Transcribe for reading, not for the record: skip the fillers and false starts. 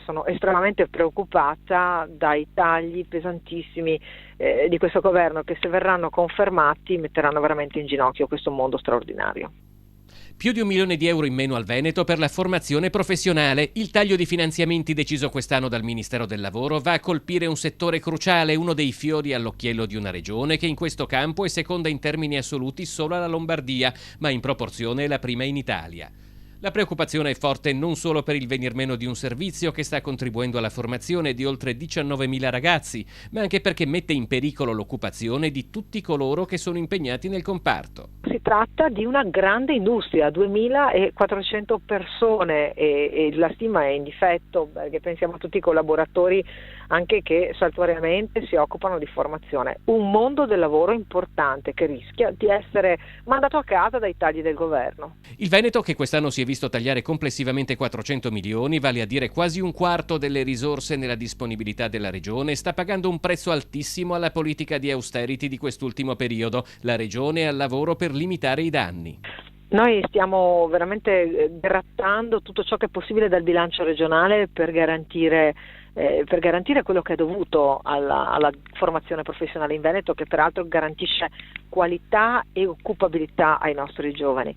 Sono estremamente preoccupata dai tagli pesantissimi di questo governo che, se verranno confermati, metteranno veramente in ginocchio questo mondo straordinario. Più di 1 milione di euro in meno al Veneto per la formazione professionale. Il taglio di finanziamenti deciso quest'anno dal Ministero del Lavoro va a colpire un settore cruciale, uno dei fiori all'occhiello di una regione che in questo campo è seconda in termini assoluti solo alla Lombardia, ma in proporzione è la prima in Italia. La preoccupazione è forte non solo per il venir meno di un servizio che sta contribuendo alla formazione di oltre 19.000 ragazzi, ma anche perché mette in pericolo l'occupazione di tutti coloro che sono impegnati nel comparto. Si tratta di una grande industria, 2.400 persone e la stima è in difetto, perché pensiamo a tutti i collaboratori anche che saltuariamente si occupano di formazione. Un mondo del lavoro importante che rischia di essere mandato a casa dai tagli del governo. Il Veneto, che quest'anno si è visto tagliare complessivamente 400 milioni, vale a dire quasi un quarto delle risorse nella disponibilità della regione, sta pagando un prezzo altissimo alla politica di austerity di quest'ultimo periodo. La regione è al lavoro per limitare i danni. Noi stiamo veramente grattando tutto ciò che è possibile dal bilancio regionale per garantire quello che è dovuto alla formazione professionale in Veneto, che peraltro garantisce qualità e occupabilità ai nostri giovani.